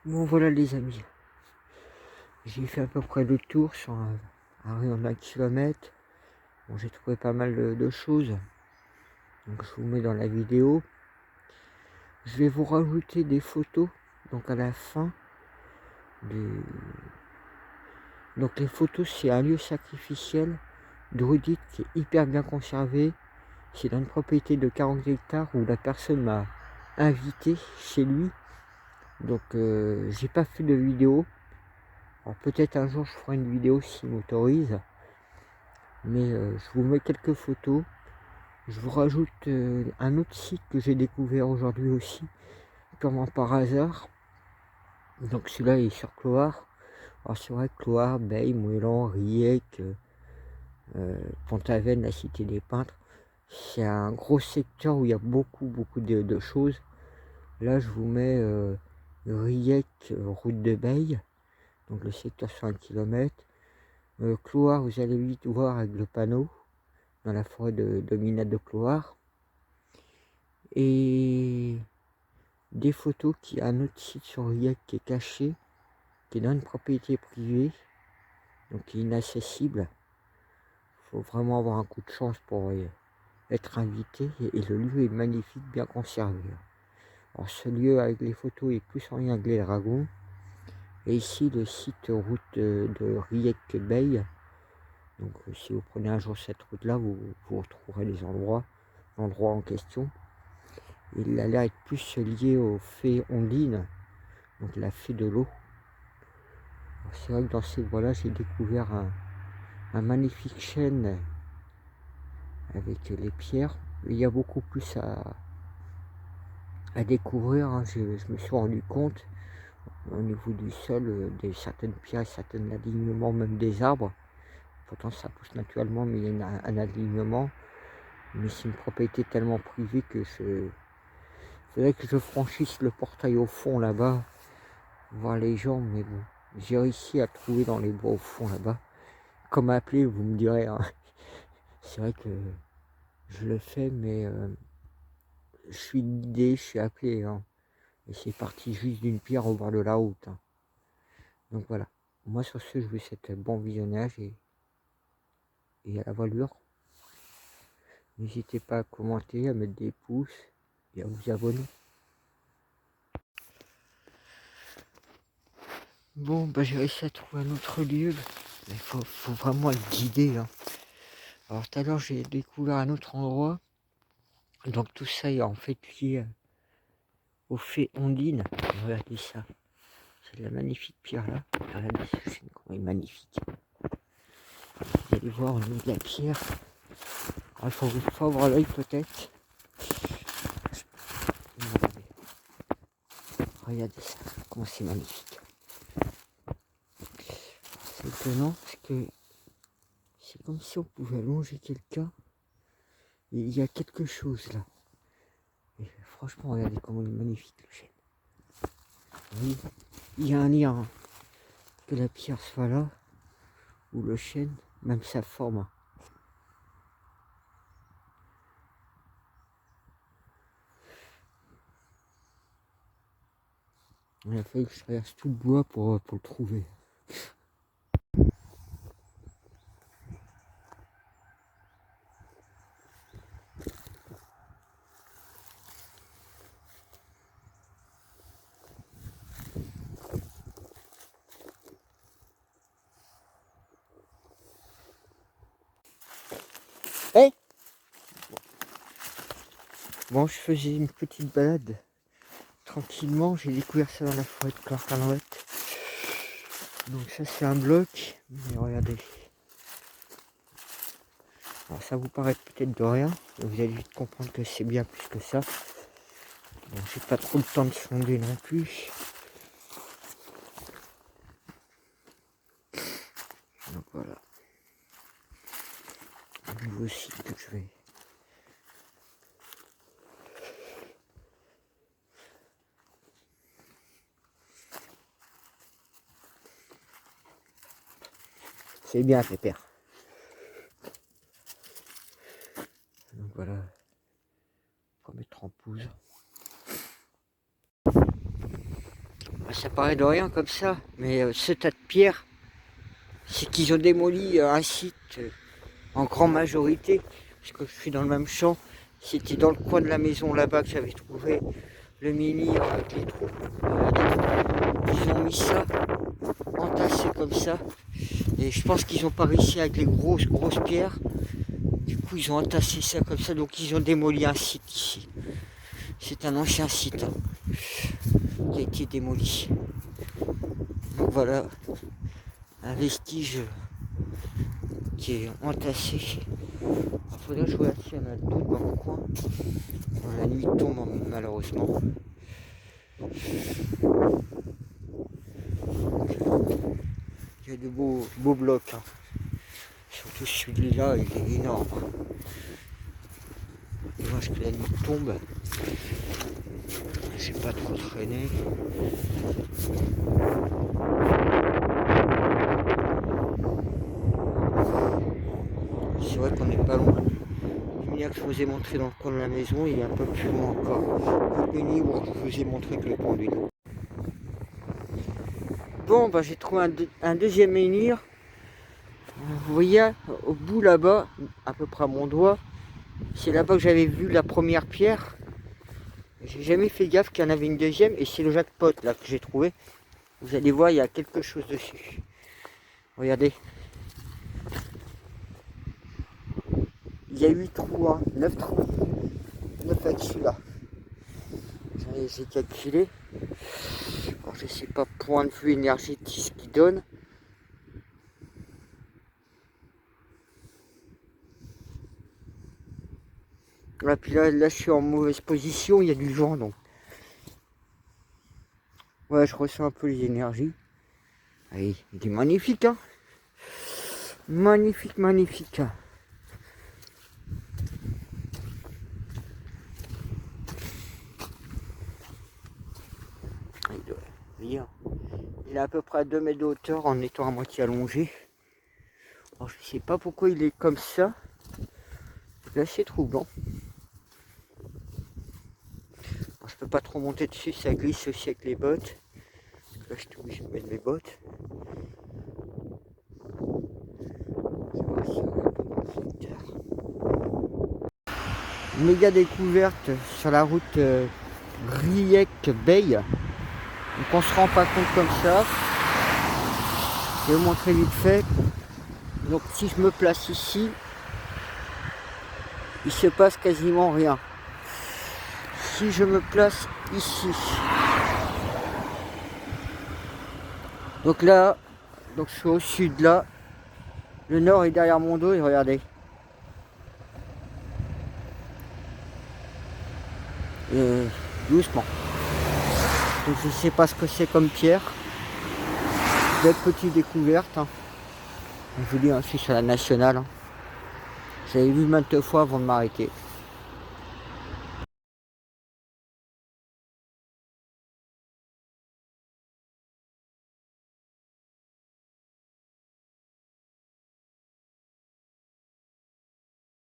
Bon voilà les amis, j'ai fait à peu près le tour sur un rayon d'1 kilomètre. Bon, j'ai trouvé pas mal de choses, donc je vous mets dans la vidéo. Je vais vous rajouter des photos, donc à la fin. Donc les photos, c'est un lieu sacrificiel druidique qui est hyper bien conservé. C'est dans une propriété de 40 hectares où la personne m'a invité chez lui. Donc j'ai pas fait de vidéo. Alors peut-être un jour je ferai une vidéo s'il m'autorise. Mais je vous mets quelques photos. Je vous rajoute un autre site que j'ai découvert aujourd'hui aussi, comment par hasard. Donc celui-là est sur Cloire. Alors c'est vrai que Cloire, Beille, Moëlan, Riec, Pont-Aven, la cité des peintres, c'est un gros secteur où il y a beaucoup de choses. Là je vous mets Riec, route de Beille, donc le secteur sur 1 kilomètre. Cloire, vous allez vite voir avec le panneau, dans la forêt de Minade de Cloire. Et des photos qui a un autre site sur Riec qui est caché, qui est dans une propriété privée, donc qui est inaccessible. Il faut vraiment avoir un coup de chance pour être invité, et le lieu est magnifique, bien conservé. Alors ce lieu avec les photos est plus en lien avec les dragons. Et ici le site route de Riec-Beille. Donc si vous prenez un jour cette route là, vous retrouverez les l'endroit en question. Il a l'air être plus lié aux fées ondines, donc la fée de l'eau. C'est vrai que dans ces voies-là, j'ai découvert un magnifique chêne avec les pierres. Il y a beaucoup plus à découvrir, hein. Je me suis rendu compte au niveau du sol, de certaines pierres, certains alignements, même des arbres. Pourtant ça pousse naturellement, mais il y a un alignement. Mais c'est une propriété tellement privée que faudrait que je franchisse le portail au fond là-bas, voir les gens, mais bon, j'ai réussi à trouver dans les bois au fond là-bas. Comme appeler, vous me direz, hein. C'est vrai que je le fais, mais je suis guidé, je suis appelé, hein. Et c'est parti juste d'une pierre au bord de la route, hein. Donc voilà. Moi sur ce, je vous souhaite bon visionnage et à la voilure. N'hésitez pas à commenter, à mettre des pouces et à vous abonner. Bon, bah j'ai réussi à trouver un autre lieu. Il faut vraiment être guidé, hein. Alors tout à l'heure, j'ai découvert un autre endroit. Donc tout ça est en fait lié aux fées ondines. Regardez ça. C'est de la magnifique pierre là. Regardez ce chêne, comment il est magnifique. Vous allez voir au niveau de la pierre. Il faut avoir l'œil peut-être. Regardez. Regardez ça, comment c'est magnifique. C'est étonnant parce que c'est comme si on pouvait allonger quelqu'un. Et il y a quelque chose là. Et franchement, regardez comment il est magnifique le chêne. Oui, il y a un lien, hein, que la pierre soit là, ou le chêne, même sa forme, hein. Il a fallu que je traverse tout le bois pour le trouver. Hey, bon, je faisais une petite balade tranquillement, j'ai découvert ça dans la forêt de Clark-Calouette. Donc ça c'est un bloc, mais regardez. Alors ça vous paraît peut-être de rien, mais vous allez vite comprendre que c'est bien plus que ça. Bon, j'ai pas trop le temps de sonder non plus. Donc voilà. Un nouveau site que je vais. C'est bien pépère. Donc voilà. On va mettre en pause. Ça paraît de rien comme ça, mais ce tas de pierres, c'est qu'ils ont démoli un site en grande majorité, parce que je suis dans le même champ. C'était dans le coin de la maison là-bas que j'avais trouvé le menhir avec les trous. Ils ont mis ça entassé comme ça, et je pense qu'ils n'ont pas réussi avec les grosses pierres. Du coup ils ont entassé ça comme ça, donc ils ont démoli un site ici. C'est un ancien site qui a été démoli. Donc voilà, un vestige qui est entassé. Il faudrait que je regarde s'il y en a d'autres dans le coin. La nuit tombe malheureusement. Il y a de beaux blocs. Surtout celui-là, il est énorme. Dommage que la nuit tombe. J'ai pas trop traîné. C'est vrai qu'on n'est pas loin. Le mien que je vous ai montré dans le coin de la maison, il est un peu plus loin encore. Le menhir où je vous ai montré que le pendules. Bon, bah, j'ai trouvé un deuxième menhir. Vous voyez, au bout là-bas, à peu près à mon doigt, c'est là-bas que j'avais vu la première pierre. J'ai jamais fait gaffe qu'il y en avait une deuxième, et c'est le jackpot là que j'ai trouvé. Vous allez voir, il y a quelque chose dessus. Regardez. Il y a 8 trous, hein, 9 trous. 9 avec celui-là. J'ai calculé. Alors, je ne sais pas point de vue énergétique ce qu'il donne. Et puis là, je suis en mauvaise position, il y a du vent donc. Ouais, je ressens un peu les énergies. Allez, il est magnifique, hein. Magnifique, magnifique. Il est à peu près à 2 mètres de hauteur en étant à moitié allongé. Alors, je ne sais pas pourquoi il est comme ça. C'est assez troublant. Alors, je peux pas trop monter dessus, ça glisse aussi avec les bottes. Là, je suis obligé de mettre mes bottes. Méga découverte sur la route Riec-Bay. Donc on se rend pas compte comme ça. Je vais vous montrer vite fait. Donc si je me place ici, il se passe quasiment rien. Si je me place ici, donc là, donc je suis au sud là, le nord est derrière mon dos et regardez. Et doucement. Donc je ne sais pas ce que c'est comme pierre. Belle petite découverte. Hein. Je vous dis, hein, je suis sur la nationale. Hein. J'avais vu maintes fois avant de m'arrêter.